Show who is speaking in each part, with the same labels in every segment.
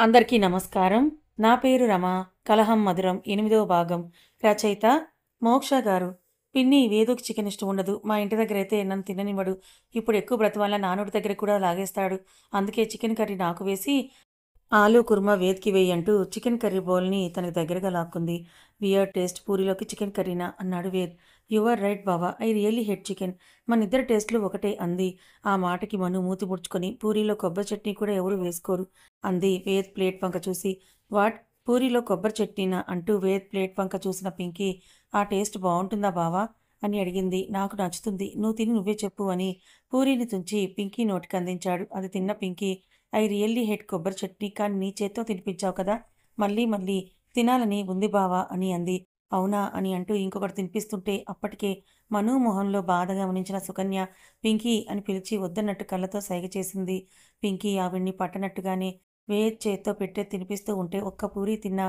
Speaker 1: అందరికీ నమస్కారం. నా పేరు రమ. 'కలహం మధురం' 8వ భాగం. రచయిత మోక్ష గారు. పిన్ని వేదోకి చికెన్ ఇష్టం ఉండదు. మా ఇంటి దగ్గరైతే నన్ను తిననివ్వడు. ఇప్పుడు ఎక్కువ బ్రతిమాలినా నాన్నోడి దగ్గర కూడా లాగేస్తాడు. అందుకే చికెన్ కర్రీ నాకు వేసి ఆలూ కుర్మా వేద్‌కి వెయ్యి అంటూ చికెన్ కర్రీ బౌల్‌ని తనకి దగ్గరగా లాక్కుంది. వియర్డ్ టేస్ట్ పూరీలోకి చికెన్ కర్రీనా? అన్నాడు వేద్. యూ ఆర్ రైట్ బావ. I really hate chicken. మనిద్దరి టేస్ట్‌లు ఒకటే అంది. ఆ మాటకి మను మూతి ముడుచుకొని పూరీలో కొబ్బరి చట్నీ కూడా ఎవరు వేసుకోరు అంది వేద్ ప్లేట్ వంక చూసి. వాట్? పూరీలో కొబ్బరి చట్నీనా? అంటూ వేద్ ప్లేట్ వంక చూసిన పింకీ ఆ టేస్ట్ బావుంటుందా బావా? అని అడిగింది. నాకు నచ్చుతుంది. నువ్వు తిని నువ్వే చెప్పు అని పూరీని తుంచి పింకీ నోటికందించాడు. అది తిన్న పింకీ ఐ రియల్లీ హేట్ కొబ్బరి చట్నీ, కానీ నీ చేత్తో తినిపించావు కదా! మళ్ళీ మళ్ళీ తినాలని ఉంది బావా అని అంది. అవునా అని అంటూ ఇంకొకటి తినిపిస్తుంటే అప్పటికే మను మొహంలో బాధ గమనించిన సుకన్య పింకీ అని పిలిచి వద్దన్నట్టు కళ్ళతో సైగ చేసింది. పింకీ ఆవిడ్ని పట్టనట్టుగానే వేద్ చేత్తో పెట్టే తినిపిస్తూ ఉంటే ఒక్క పూరీ తిన్న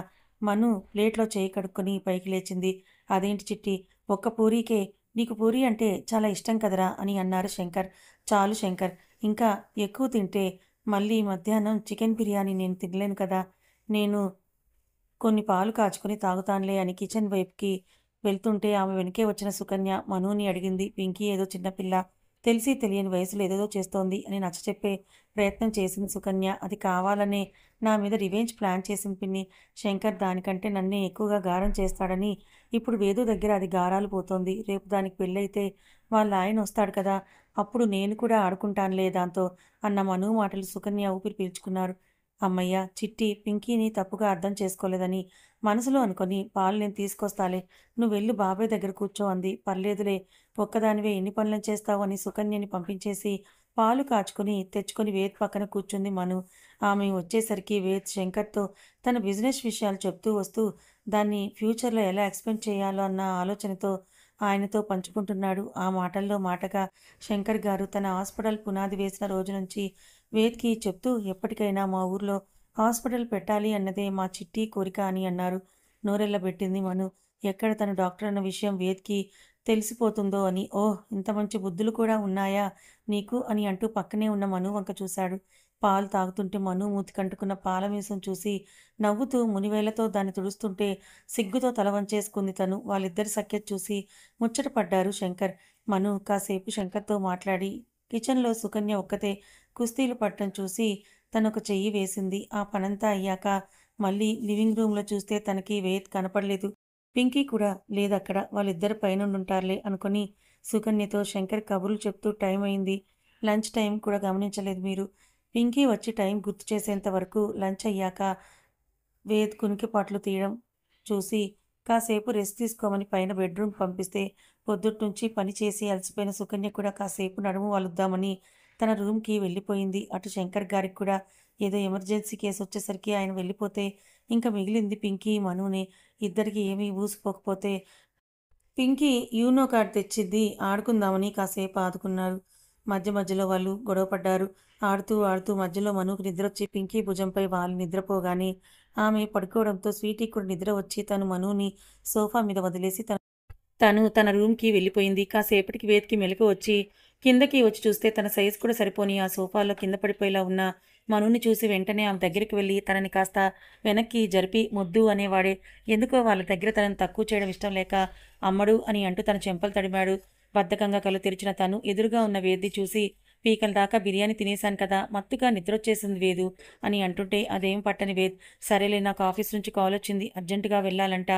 Speaker 1: మను ప్లేట్లో చేయి కడుక్కొని పైకి లేచింది. అదేంటి చిట్టి, ఒక్క పూరీకే? నీకు పూరీ అంటే చాలా ఇష్టం కదరా అని అన్నారు శంకర్. చాలు శంకర్, ఇంకా ఎక్కువ తింటే మళ్ళీ మధ్యాహ్నం చికెన్ బిర్యానీ నేను తినలేను కదా! నేను కొన్ని పాలు కాచుకొని తాగుతానులే అని కిచెన్ వైపుకి వెళ్తుంటే ఆమె వెనకే వచ్చిన సుకన్య మనుని అడిగింది. పింకీ ఏదో చిన్నపిల్ల, తెలిసి తెలియని వయసులో ఏదేదో చేస్తోంది అని నచ్చచెప్పే ప్రయత్నం చేసింది సుకన్య. అది కావాలనే నా మీద రివెంజ్ ప్లాన్ చేసింది పిన్ని. శంకర్ దానికంటే నన్నే ఎక్కువగా గారం చేస్తాడని ఇప్పుడు వేదు దగ్గర అది గారాలు పోతోంది. రేపు దానికి పెళ్ళైతే వాళ్ళ ఆయన వస్తాడు కదా! అప్పుడు నేను కూడా ఆడుకుంటానులే దాంతో అన్న మను మాటలు సుకన్య ఊపిరి పీల్చుకున్నారు. హమ్మయ్య! చిట్టి పింకీని తప్పుగా అర్థం చేసుకోలేదని మనసులో అనుకొని పాలు నేను తీసుకొస్తాలే. నువ్వెళ్ళి బాబాయ్ దగ్గర కూర్చో అంది. పర్లేదులే, ఒక్కదానివే ఎన్ని పనులను చేస్తావు అని సుకన్యని పంపించేసి పాలు కాచుకొని తెచ్చుకొని వేద్ పక్కన కూర్చుంది మను. ఆమె వచ్చేసరికి వేద్ శంకర్‌తో తన బిజినెస్ విషయాలు చెప్తూ వస్తూ దాన్ని ఫ్యూచర్‌లో ఎలా ఎక్స్‌పెండ్ చేయాలో అన్న ఆలోచనతో ఆయనతో పంచుకుంటున్నాడు. ఆ మాటల్లో మాటగా శంకర్ గారు తన హాస్పిటల్ పునాది వేసిన రోజు నుంచి వేద్‌కి చెప్తూ ఎప్పటికైనా మా ఊర్లో హాస్పిటల్ పెట్టాలి అన్నదే మా చిట్టి కోరిక అని అన్నారు. నోరెళ్ళబెట్టింది మను. ఎక్కడ తను డాక్టర్ అన్న విషయం వేద్‌కి తెలిసిపోతుందో అని. ఓహ్! ఇంత మంచి బుద్ధులు కూడా ఉన్నాయా నీకు అని అంటూ పక్కనే ఉన్న మను వంక చూశాడు. పాలు తాగుతుంటే మను మూతికంటుకున్న పాల మీసం చూసి నవ్వుతూ మునివేళ్లతో దాన్ని తుడుస్తుంటే సిగ్గుతో తల వంచేసుకుంది తను. వాళ్ళిద్దరి సఖ్యత చూసి ముచ్చట పడ్డారు శంకర్. మను కాసేపు శంకర్‌తో మాట్లాడి కిచెన్‌లో సుకన్య ఒక్కతే కుస్తీలు పడటం చూసి తనొక చెయ్యి వేసింది. ఆ పనంతా అయ్యాక మళ్ళీ లివింగ్ రూమ్‌లో చూస్తే తనకి వేద్ కనపడలేదు. పింకీ కూడా లేదక్కడ. వాళ్ళిద్దరు పైనుండుంటారులే అనుకుని సుకన్యతో శంకర్ కబుర్లు చెప్తూ టైం అయింది. లంచ్ టైం కూడా గమనించలేదు మీరు. పింకీ వచ్చి టైం గుర్తు చేసేంత వరకు లంచ్ అయ్యాక వేద్ కునికిపాట్లు తీయడం చూసి కాసేపు రెస్ట్ తీసుకోమని పైన బెడ్రూమ్ పంపిస్తే పొద్దుట్నుంచి పని చేసి అలసిపోయిన సుకన్య కూడా కాసేపు నడుము వలుద్దామని తన రూమ్‌కి వెళ్ళిపోయింది. అటు శంకర్ గారికి కూడా ఏదో ఎమర్జెన్సీ కేస్ వచ్చేసరికి ఆయన వెళ్ళిపోతే ఇంక మిగిలింది పింకీ, మనునే. ఇద్దరికీ ఏమీ ఊసిపోకపోతే పింకీ యూనో కార్డ్ తెచ్చిద్ది, ఆడుకుందామని కాసేపు ఆదుకున్నారు. మధ్య మధ్యలో వాళ్ళు గొడవపడ్డారు. ఆడుతూ ఆడుతూ మధ్యలో మనుకి నిద్రొచ్చి పింకీ భుజంపై వాలి నిద్రపోగానే ఆమె పడుకోవడంతో స్వీటీకి కూడా నిద్ర వచ్చి తను మనుని సోఫా మీద వదిలేసి తను తన రూమ్‌కి వెళ్ళిపోయింది. కాసేపటికి వేద్‌కి మెలకువ వచ్చి కిందకి వచ్చి చూస్తే తన సైజ్ కూడా సరిపోని ఆ సోఫాలో కింద పడిపోయేలా ఉన్న మనుని చూసి వెంటనే ఆమె దగ్గరికి వెళ్ళి తనని కాస్త వెనక్కి జరిపి ముద్దు అనేవాడే. ఎందుకో వాళ్ళ దగ్గర తనని తక్కువ చేయడం ఇష్టం లేక అమ్మడు అని అంటూ తన చెంపలు తడిమాడు. బద్ధకంగా కళ్ళు తెరిచిన తను ఎదురుగా ఉన్న వేద్‌ని చూసి పీకల దాకా బిర్యానీ తినేశాను కదా! మత్తుగా నిద్రొచ్చేసింది వేదు అని అంటుంటే అదేం పట్టని వేద్, సరేలే నాకు ఆఫీస్ నుంచి కాలొచ్చింది. అర్జెంటుగా వెళ్ళాలంట.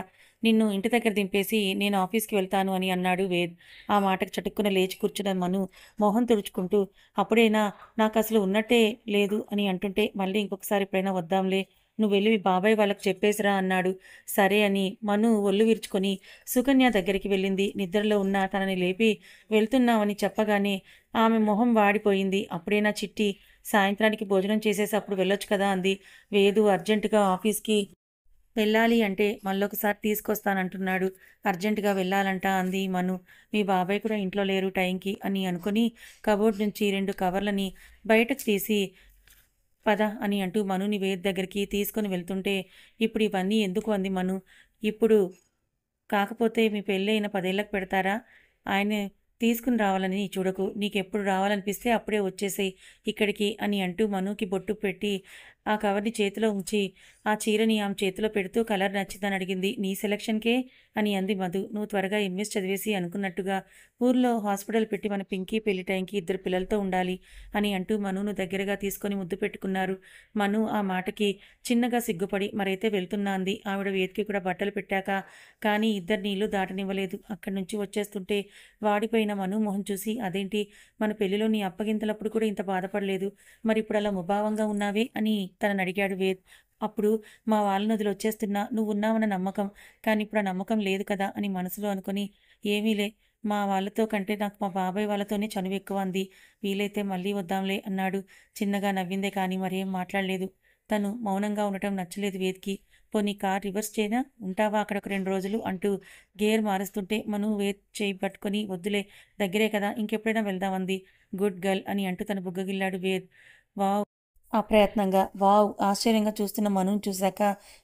Speaker 1: నిన్ను ఇంటి దగ్గర దింపేసి నేను ఆఫీస్‌కి వెళ్తాను అని అన్నాడు వేద్. ఆ మాటకు చటుక్కున లేచి కూర్చున్న మను మొహం తుడుచుకుంటూ అప్పుడేనా, నాకసలు ఉన్నట్టే లేదు అని అంటుంటే మళ్ళీ ఇంకొకసారి ఎప్పుడైనా వద్దాంలే. నువ్వెళ్ళి మీ బాబాయ్ వాళ్ళకి చెప్పేసిరా అన్నాడు. సరే అని మను ఒళ్ళు విరుచుకొని సుకన్య దగ్గరికి వెళ్ళింది. నిద్రలో ఉన్న తనని లేపి వెళ్తున్నామని చెప్పగానే ఆమె మొహం వాడిపోయింది. అప్పుడేనా చిట్టి, సాయంత్రానికి భోజనం చేసేసి అప్పుడు వెళ్ళొచ్చు కదా అంది. వేదు అర్జెంటుగా ఆఫీస్‌కి వెళ్ళాలి అంటే మళ్ళొకసారి తీసుకొస్తానంటున్నాడు. అర్జెంటుగా వెళ్ళాలంట అంది మను. మీ బాబాయ్ కూడా ఇంట్లో లేరు టైంకి అని అనుకుని కబోర్డ్ నుంచి 2 కవర్లని బయటకు తీసి పద అని అంటూ మనుని వేద్ దగ్గరికి తీసుకొని వెళ్తుంటే ఇప్పుడు ఇవన్నీ ఎందుకు అంది మను. ఇప్పుడు కాకపోతే మీ పెళ్ళైన 10 ఏళ్ళకి పెడతారా? ఆయనే తీసుకుని రావాలని చూడకు. నీకెప్పుడు రావాలనిపిస్తే అప్పుడే వచ్చేసేయ్ ఇక్కడికి అని అంటూ మనుకి బొట్టు పెట్టి ఆ కవర్ని చేతిలో ఉంచి ఆ చీరని ఆమె చేతిలో పెడుతూ కలర్ నచ్చిందని అడిగింది. నీ సెలక్షన్కే అని అంది మధు. నువ్వు త్వరగా ఎంఎస్ చదివేసి అనుకున్నట్టుగా ఊర్లో హాస్పిటల్ పెట్టి మన పింకీ పెళ్లి టైంకి 2 పిల్లలతో ఉండాలి అని అంటూ మనును దగ్గరగా తీసుకొని ముద్దు పెట్టుకున్నారు. మను ఆ మాటకి చిన్నగా సిగ్గుపడి మరైతే వెళ్తున్నా అంది. ఆవిడ వేదికి కూడా బట్టలు పెట్టాక కానీ ఇద్దరిని ఇల్లు దాటనివ్వలేదు. అక్కడి నుంచి వచ్చేస్తుంటే వాడిపోయిన మను మొహం చూసి అదేంటి మన పెళ్లిలో నీ అప్పగింతలప్పుడు కూడా ఇంత బాధపడలేదు. మరిప్పుడు అలా ముభావంగా ఉన్నావే అని తననడిగాడు వేద్. అప్పుడు మా వాళ్ళని వదిలొచ్చేస్తున్నా నువ్వున్నావన్న నమ్మకం. కానీ ఇప్పుడు ఆ నమ్మకం లేదు కదా అని మనసులో అనుకుని ఏమీలే మా వాళ్ళతో కంటే నాకు మా బాబాయ్ వాళ్ళతోనే చనువెక్కువ అంది. వీలైతే మళ్ళీ వద్దాంలే అన్నాడు. చిన్నగా నవ్విందే కానీ మరేం మాట్లాడలేదు. తను మౌనంగా ఉండటం నచ్చలేదు వేద్‌కి. పోనీ కార్ రివర్స్ చేయనా? ఉంటావా అక్కడ ఒక 2 రోజులు అంటూ గేర్ మారుస్తుంటే మను వేద్ చేయి పట్టుకొని వద్దులే దగ్గరే కదా ఇంకెప్పుడైనా వెళ్దాం అంది. గుడ్ గర్ల్ అని అంటూ తన బుగ్గగిల్లాడు వేద్. వావ్! అప్రయత్నంగా వావ్! ఆశ్చర్యంగా చూస్తున్న మనుని చూశాక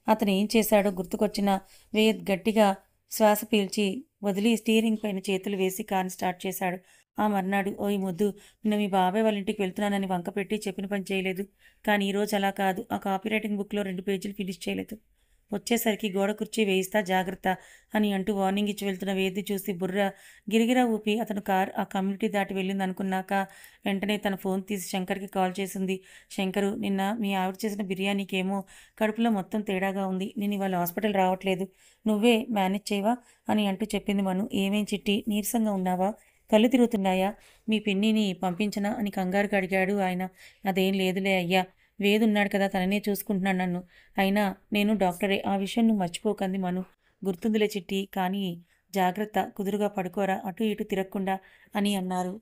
Speaker 1: అతను ఏం చేశాడో గుర్తుకొచ్చిన వేద్ గట్టిగా శ్వాస పీల్చి వదిలి స్టీరింగ్ పైన చేతులు వేసి కార్‌ని స్టార్ట్ చేశాడు. ఆ మర్నాడు ఓయ్ మొద్దు నిన్న మీ బాబాయ్ వాళ్ళ ఇంటికి వెళ్తున్నానని వంకపెట్టి చెప్పిన పని చేయలేదు. కానీ ఈరోజు అలా కాదు. ఆ కాపీ రైటింగ్ బుక్‌లో 2 పేజీలు ఫినిష్ చేయలేదు. వచ్చేసరికి గోడ కుర్చీ వేయిస్తా జాగ్రత్త అని అంటూ వార్నింగ్ ఇచ్చి వెళ్తున్న వేద్‌ని చూసి బుర్ర గిరగిరా ఊపి అతను కార్ ఆ కమ్యూనిటీ దాటి వెళ్ళిందనుకున్నాక వెంటనే తన ఫోన్ తీసి శంకర్‌కి కాల్ చేసింది. శంకరు నిన్న మీ ఆవిడ చేసిన బిర్యానీకేమో కడుపులో మొత్తం తేడాగా ఉంది. నేను ఇవాళ హాస్పిటల్ రావట్లేదు. నువ్వే మేనేజ్ చేయవా అని అంటూ చెప్పింది మను. ఏమేం చిట్టి నీరసంగా ఉన్నావా? కళ్ళు తిరుగుతున్నాయా? మీ పిన్నిని పంపించనా అని కంగారుగా అడిగాడు ఆయన. అదేం లేదులే అయ్యా. వేదున్నాడు కదా తననే చూసుకుంటున్నాడు నన్ను. అయినా నేను డాక్టరే. ఆ విషయం నువ్వు మర్చిపోకంది మను. గుర్తుందిలే చిట్టి. కానీ జాగ్రత్త. కుదురుగా పడుకోరా. అటూ ఇటూ తిరగకుండా అని అన్నారు.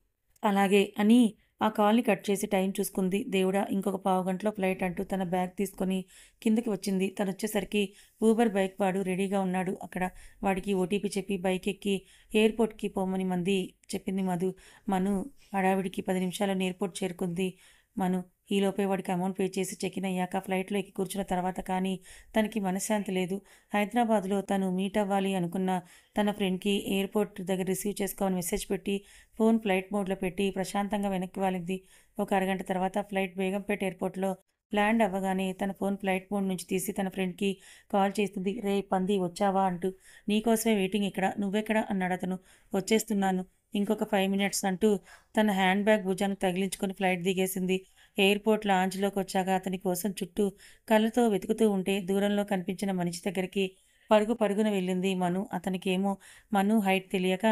Speaker 1: అలాగే అని ఆ కాల్‌ని కట్ చేసి టైం చూసుకుంది. దేవుడా! ఇంకొక పావుగంటలో ఫ్లైట్ అంటూ తన బ్యాగ్ తీసుకొని కిందకి వచ్చింది. తనొచ్చేసరికి ఊబర్ బైక్ వాడు రెడీగా ఉన్నాడు అక్కడ. వాడికి ఓటీపీ చెప్పి బైక్ ఎక్కి ఎయిర్‌పోర్ట్‌కి పొమ్మని చెప్పింది మధు. మను హడావిడికి 10 నిమిషాల్లో ఎయిర్‌పోర్ట్ చేరుకుంది మను. ఈలోపే వాడికి అమౌంట్ పే చేసి చెక్ ఇన్ అయ్యాక ఫ్లైట్‌లో ఎక్కి కూర్చున్న తర్వాత కానీ తనకి మనశ్శాంతి లేదు. హైదరాబాద్‌లో తను మీట్ అవ్వాలి అనుకున్న తన ఫ్రెండ్‌కి ఎయిర్‌పోర్ట్ దగ్గర రిసీవ్ చేసుకోమని మెసేజ్ పెట్టి ఫోన్ ఫ్లైట్ మోడ్‌లో పెట్టి ప్రశాంతంగా వెనక్కి వాలింది. ఒక అరగంట తర్వాత ఫ్లైట్ బేగంపేట ఎయిర్‌పోర్ట్‌లో ల్యాండ్ అవ్వగానే తన ఫోన్ ఫ్లైట్ మోడ్ నుంచి తీసి తన ఫ్రెండ్‌కి కాల్ చేస్తుంది. రేయ్ పంది వచ్చావా అంటూ. నీకోసమే వెయిటింగ్ ఇక్కడ. నువ్వెక్కడ అన్నాడతను. వచ్చేస్తున్నాను. ఇంకొక 5 మినిట్స్ అంటూ తన హ్యాండ్ బ్యాగ్ భుజానికి తగిలించుకొని ఫ్లైట్ దిగేసింది. ఎయిర్‌పోర్ట్ లాంజ్‌లోకొచ్చాక అతని కోసం చుట్టూ కళ్ళతో వెతుకుతూ ఉంటే దూరంలో కనిపించిన మనిషి దగ్గరికి పరుగు పరుగున వెళ్ళింది మను. అతనికేమో మను హైట్ తెలియక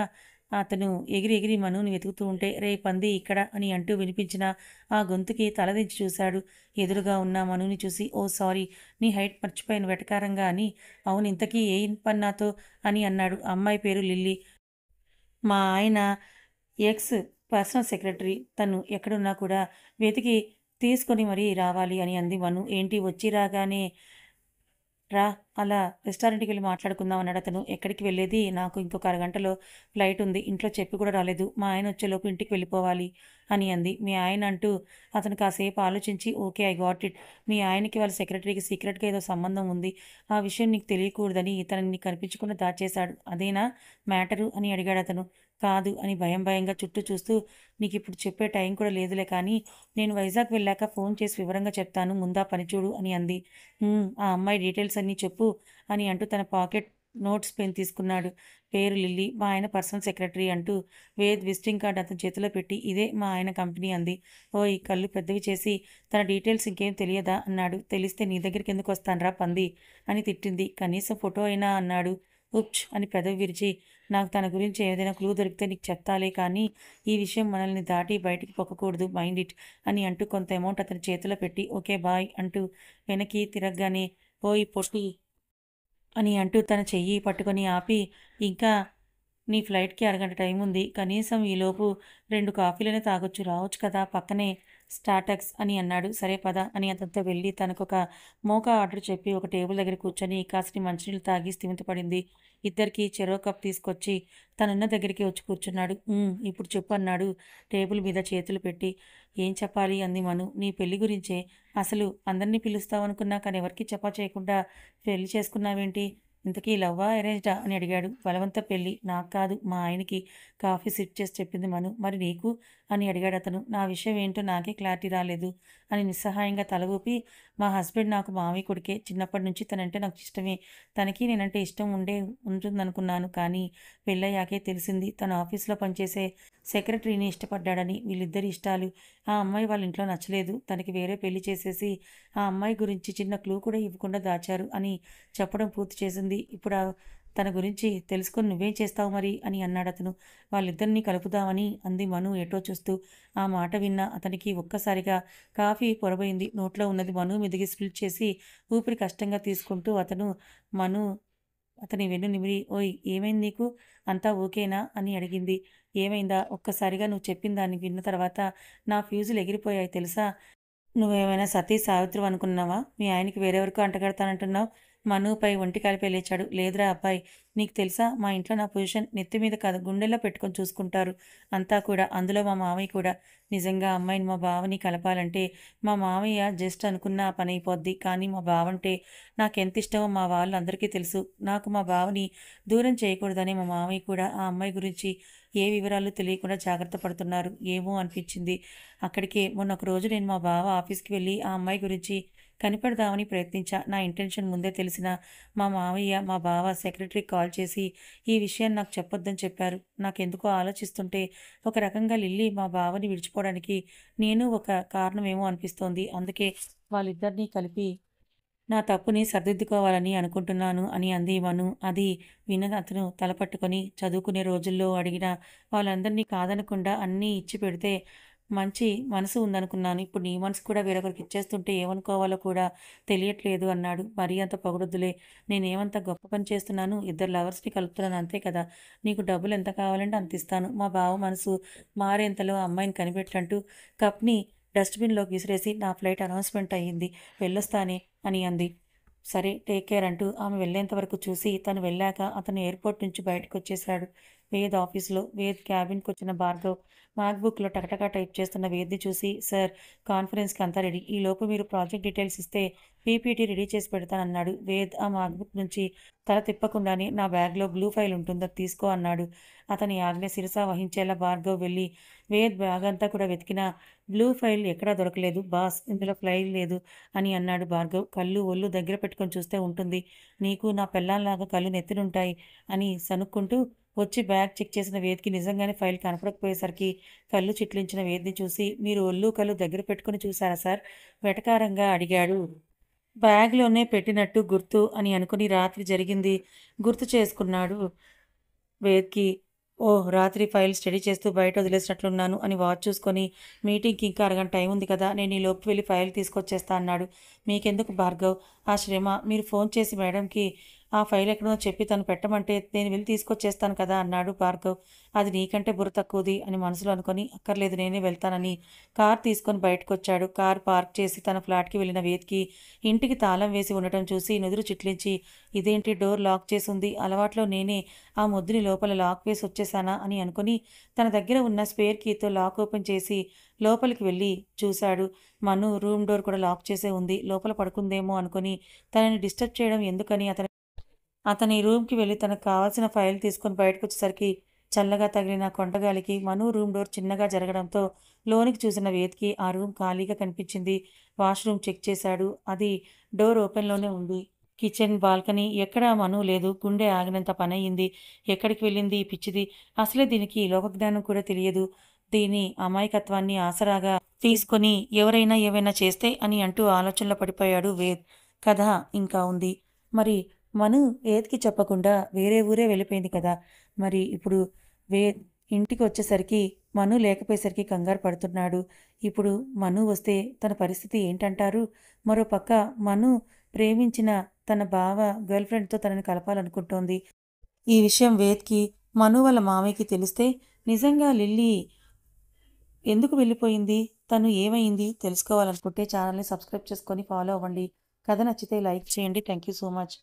Speaker 1: అతను ఎగిరి ఎగిరి మనుని వెతుకుతూ ఉంటే రేయ్ పంది ఇక్కడ అని అంటూ వినిపించిన ఆ గొంతుకి తలదించి చూశాడు. ఎదురుగా ఉన్న మనుని చూసి ఓ సారీ నీ హైట్ మర్చిపోయాను వెటకారంగా అని. అవును ఇంతకీ ఏం పని నాతో అని అన్నాడు. అమ్మాయి పేరు లిల్లీ. మా ఆయన ఎక్స్ పర్సనల్ సెక్రటరీ. తను ఎక్కడున్నా కూడా వెతికి తీసుకొని మరీ రావాలి అని అంది మను. ఏంటి వచ్చి రాగానే రా అలా రెస్టారెంట్‌కెళ్ళి మాట్లాడుకుందాం అన్నాడతను. ఎక్కడికి వెళ్ళేది? నాకు ఇంకొక అరగంటలో ఫ్లైట్ ఉంది. ఇంట్లో చెప్పి కూడా రాలేదు. మా ఆయన వచ్చేలోపు ఇంటికి వెళ్ళిపోవాలి అని అంది. మీ ఆయన అంటూ అతను కాసేపు ఆలోచించి ఓకే. I got it. మీ ఆయనకి వాళ్ళ సెక్రటరీకి సీక్రెట్‌గా ఏదో సంబంధం ఉంది. ఆ విషయం నీకు తెలియకూడదని తనని కనిపించకుండా దాచేశాడు. అదేనా మ్యాటరు అని అడిగాడతను. కాదు అని భయం భయంగా చుట్టూ చూస్తూ నీకిప్పుడు చెప్పే టైం కూడా లేదులే కానీ నేను వైజాగ్ వెళ్ళాక ఫోన్ చేసి వివరంగా చెప్తాను. ముందా పని చూడు అని అంది. ఆ అమ్మాయి డీటెయిల్స్ అన్నీ చెప్పు అని అంటూ తన పాకెట్ నోట్స్ పెన్ తీసుకున్నాడు. పేరు లిల్లీ. మా ఆయన పర్సనల్ సెక్రటరీ అంటూ వేద్ విజిటింగ్ కార్డ్ అతని చేతిలో పెట్టి ఇదే మా ఆయన కంపెనీ అంది. ఓయ్ కళ్ళు పెద్దవి చేసి తన డీటెయిల్స్ ఇంకేం తెలియదా అన్నాడు. తెలిస్తే నీ దగ్గరికి ఎందుకు వస్తానురా పంది అని తిట్టింది. కనీసం ఫోటో అయినా అన్నాడు. ఉప్చ్ అని పెదవి విరిచి నాకు తన గురించి ఏదైనా క్లూ దొరికితే నీకు చెప్తాలే కానీ ఈ విషయం మనల్ని దాటి బయటికి పొక్కకూడదు మైండ్ ఇట్ అని అంటూ కొంత అమౌంట్ అతని చేతిలో పెట్టి ఓకే బాయ్ అంటూ వెనక్కి తిరగగానే ఓయ్ పొట్టి అని అంటూ తన చెయ్యి పట్టుకొని ఆపి ఇంకా నీ ఫ్లైట్‌కి అరగంట టైం ఉంది. కనీసం ఈలోపు 2 కాఫీలైనా తాగొచ్చు. రావచ్చు కదా! పక్కనే స్టార్టక్స్ అని అన్నాడు. సరే పద అని అతనితో వెళ్ళి తనకొక మోకా ఆర్డర్ చెప్పి ఒక టేబుల్ దగ్గర కూర్చొని కాసిని మంచినీళ్ళు తాగి స్థిమితపడింది. ఇద్దరికీ చెరో కప్ తీసుకొచ్చి తనున్న దగ్గరికి వచ్చి కూర్చున్నాడు. ఇప్పుడు చెప్పు అన్నాడు టేబుల్ మీద చేతులు పెట్టి. ఏం చెప్పాలి అంది మను. నీ పెళ్లి గురించే. అసలు అందరిని పిలుస్తావనుకున్నా కానీ ఎవరికీ చెప్పా చేయకుండా పెళ్లి చేసుకున్నావేంటి? ఇంతకీ లవ్వా? అరేంజ్డా? అని అడిగాడు. బలవంత పెళ్లి. నాకు కాదు మా ఆయనకి. కాఫీ సిప్ చేసి చెప్పింది మను. మరి నీకు? అని అడిగాడతను. నా విషయం ఏంటో నాకే క్లారిటీ రాలేదు అని నిస్సహాయంగా తల ఊపి మా హస్బెండ్ నాకు మామయ్య కొడుకే. చిన్నప్పటి నుంచి తనంటే నాకు ఇష్టమే. తనకి నేనంటే ఇష్టం ఉంటుందనుకున్నాను. కానీ పెళ్ళయ్యాకే తెలిసింది తను ఆఫీస్‌లో పనిచేసే సెక్రటరీని ఇష్టపడ్డాడని. వీళ్ళిద్దరి ఇష్టాలు ఆ అమ్మాయి వాళ్ళ ఇంట్లో నచ్చలేదు. తనకి వేరే పెళ్లి చేసేసి ఆ అమ్మాయి గురించి చిన్న క్లూ కూడా ఇవ్వకుండా దాచారు అని చెప్పడం పూర్తి చేసింది. ఇప్పుడు తన గురించి తెలుసుకొని నువ్వేం చేస్తావు మరి అని అన్నాడతను. వాళ్ళిద్దరిని కలుపుదామని అంది మను ఎటో చూస్తూ. ఆ మాట విన్న అతనికి ఒక్కసారిగా కాఫీ పొరబోయింది. నోట్లో ఉన్నది మను మీదకి స్పిల్ చేసి ఊపిరి కష్టంగా తీసుకుంటూ మను అతని వెన్ను నిమిరి, ఓయ్ ఏమైంది నీకు? అంతా ఓకేనా? అని అడిగింది. ఏమైందా? ఒక్కసారిగా నువ్వు చెప్పిన దాన్ని విన్న తర్వాత నా ఫ్యూజులు ఎగిరిపోయాయి తెలుసా? నువ్వేమైనా సతీ సావిత్రివి అనుకున్నావా? మీ ఆయనకి వేరెవరికో అంటగడతానంటున్నావు. మనుపై ఒంటికాలిపై లేచాడు. లేదురా అబ్బాయ్! నీకు తెలుసా మా ఇంట్లో నా పొజిషన్ నెత్తి మీద కాదు గుండెల్లో పెట్టుకొని చూసుకుంటారు అంతా కూడా. అందులో మా మామయ్య కూడా. నిజంగా అమ్మాయిని మా బావని కలపాలంటే మా మామయ్య జస్ట్ అనుకున్న ఆ పనైపోద్ది. కానీ మా బావంటే నాకెంత ఇష్టమో మా వాళ్ళందరికీ తెలుసు. నాకు మా బావని దూరం చేయకూడదని మా మామయ్య కూడా ఆ అమ్మాయి గురించి ఏ వివరాలు తెలియకుండా జాగ్రత్త పడుతున్నారు. ఏమో అనిపించింది. అక్కడికే మొన్న ఒక రోజు నేను మా బావ ఆఫీస్‌కి వెళ్ళి ఆ అమ్మాయి గురించి కనిపెడదామని ప్రయత్నించా. నా ఇంటెన్షన్ ముందే తెలిసిన మా మావయ్య, మా బావ సెక్రటరీకి కాల్ చేసి ఈ విషయాన్ని నాకు చెప్పొద్దని చెప్పారు. నాకెందుకో ఆలోచిస్తుంటే ఒక రకంగా లిల్లీ మా బావని విడిచిపోవడానికి నేను ఒక కారణమేమో అనిపిస్తోంది. అందుకే వాళ్ళిద్దరినీ కలిపి నా తప్పుని సరిదిద్దుకోవాలని అనుకుంటున్నాను అని అంది మను. అది విన్న అతను తలపట్టుకొని చదువుకునే రోజుల్లో అడిగిన వాళ్ళందరినీ కాదనకుండా అన్నీ ఇచ్చి పెడితే మంచి మనసు ఉందనుకున్నాను. ఇప్పుడు నీ మనసు కూడా వేరొకరికి ఇచ్చేస్తుంటే ఏమనుకోవాలో కూడా తెలియట్లేదు అన్నాడు. మరీ అంత పొగడొద్దులే. నేనేమంత గొప్ప పని చేస్తున్నాను. ఇద్దరు లవర్స్‌ని కలుపుతున్నాను అంతే కదా! నీకు డబ్బులు ఎంత కావాలంటే అంత ఇస్తాను. మా బావ మనసు మారేంతలో అమ్మాయిని కనిపెట్టంటూ కప్‌ని డస్ట్‌బిన్‌లోకి విసిరేసి నా ఫ్లైట్ అనౌన్స్‌మెంట్ అయ్యింది. వెళ్ళొస్తానే అని అంది. సరే టేక్ కేర్ అంటూ ఆమె వెళ్ళేంత వరకు చూసి తను వెళ్ళాక అతను ఎయిర్‌పోర్ట్ నుంచి బయటకొచ్చేశాడు. వేద్ ఆఫీస్‌లో వేద్ క్యాబిన్‌కొచ్చిన భార్గవ్ మ్యాక్‌బుక్‌లో టకటకా టైప్ చేస్తున్న వేద్‌ని చూసి సార్ కాన్ఫరెన్స్‌కి అంతా రెడీ. ఈలోపు మీరు ప్రాజెక్ట్ డీటెయిల్స్ ఇస్తే పీపీటీ రెడీ చేసి పెడతానన్నాడు. వేద్ ఆ మ్యాక్‌బుక్ నుంచి తల తిప్పకుండానే నా బ్యాగ్‌లో బ్లూ ఫైల్ ఉంటుంది అది తీసుకో అన్నాడు. అతని ఆజ్ఞ శిరసా వహించేలా భార్గవ్ వెళ్ళి వేద్ బ్యాగ్ అంతా కూడా వెతికినా బ్లూ ఫైల్ ఎక్కడా దొరకలేదు. బాస్ ఇందులో ఫైల్ లేదు అని అన్నాడు భార్గవ్. కళ్ళు ఒళ్ళు దగ్గర పెట్టుకొని చూస్తే ఉంటుంది. నీకు నా పెళ్ళాంలాగా కళ్ళు నెత్తినుంటాయి అని సనుక్కుంటూ వచ్చి బ్యాగ్ చెక్ చేసిన వేద్‌కి నిజంగానే ఫైల్ కనపడకపోయేసరికి కళ్ళు చిట్లించిన వేద్‌ని చూసి మీరు ఒళ్ళు కళ్ళు దగ్గర పెట్టుకొని చూసారా సార్? వెటకారంగా అడిగాడు. బ్యాగ్‌లోనే పెట్టినట్టు గుర్తు అని అనుకుని రాత్రి జరిగింది గుర్తు చేసుకున్నాడు వేద్‌కి. ఓహ్! రాత్రి ఫైల్ స్టడీ చేస్తూ బయట వదిలేసినట్లున్నాను అని వాచ్ చూసుకొని మీటింగ్‌కి ఇంకా అరగంట టైం ఉంది కదా! నేను ఈలోపు వెళ్లి ఫైల్ తీసుకొచ్చేస్తా అన్నాడు. మీకెందుకు భార్గవ్ ఆ శ్రమ? మీరు ఫోన్ చేసి మేడంకి ఆ ఫైల్ ఎక్కడుందో చెప్పి తను పెట్టమంటే నేను వెళ్లి తీసుకొచ్చేస్తాను కదా! అన్నాడు భార్గవ్. అది నీకంటే బుర్ర తక్కువది అని మనసులో అనుకొని అక్కర్లేదు నేనే వెళ్తానని కార్ తీసుకొని బయటకొచ్చాడు. కార్ పార్క్ చేసి తన ఫ్లాట్‌కి వెళ్ళిన వేద్‌కి ఇంటికి తాళం వేసి ఉండటం చూసి నుదురు చిట్లించి ఇదేంటి డోర్ లాక్ చేసుంది. అలవాట్లో నేనే ఆ మొద్దుని లోపల లాక్ వేసి వచ్చేసానా అని అనుకుని తన దగ్గర ఉన్న స్పేర్ కీతో లాక్ ఓపెన్ చేసి లోపలికి వెళ్ళి చూశాడు. మను రూమ్ డోర్ కూడా లాక్ చేసే ఉంది. లోపల పడుకుందేమో అనుకుని తనని డిస్టర్బ్ చేయడం ఎందుకని అతని రూమ్‌కి వెళ్లి తనకు కావాల్సిన ఫైల్ తీసుకొని బయటకొచ్చేసరికి చల్లగా తగిలిన కొండగాలికి మను రూమ్ డోర్ చిన్నగా జరగడంతో లోనికి చూసిన వేద్‌కి ఆ రూమ్ ఖాళీగా కనిపించింది. వాష్‌రూమ్ చెక్ చేశాడు. అది డోర్ ఓపెన్‌లోనే ఉంది. కిచెన్, బాల్కనీ ఎక్కడా మను లేదు. గుండె ఆగినంత పనయింది. ఎక్కడికి వెళ్ళింది ఈ పిచ్చిది? అసలే దీనికి లోకజ్ఞానం కూడా తెలియదు. దీని అమాయకత్వాన్ని ఆసరాగా తీసుకొని ఎవరైనా ఏవైనా చేస్తే అని అంటూ ఆలోచనలో పడిపోయాడు వేద్. కథ ఇంకా ఉంది. మరి మను వేద్‌కి చెప్పకుండా వేరే ఊరే వెళ్ళిపోయింది కదా! మరి ఇప్పుడు వేద్ ఇంటికొచ్చేసరికి మను లేకపోయేసరికి కంగారు పడుతున్నాడు. ఇప్పుడు మను వస్తే తన పరిస్థితి ఏంటంటారు? మరోపక్క మను ప్రేమించిన తన బావ గర్ల్‌ఫ్రెండ్‌తో తనని కలపాలనుకుంటోంది. ఈ విషయం వేద్‌కి, మను వాళ్ళ మామయ్యకి తెలిస్తే నిజంగా లిల్లీ ఎందుకు వెళ్ళిపోయింది? తను ఏమైంది? తెలుసుకోవాలనుకుంటే ఛానల్‌ని సబ్స్క్రైబ్ చేసుకొని ఫాలో అవ్వండి. కథ నచ్చితే లైక్ చేయండి. Thank you so much.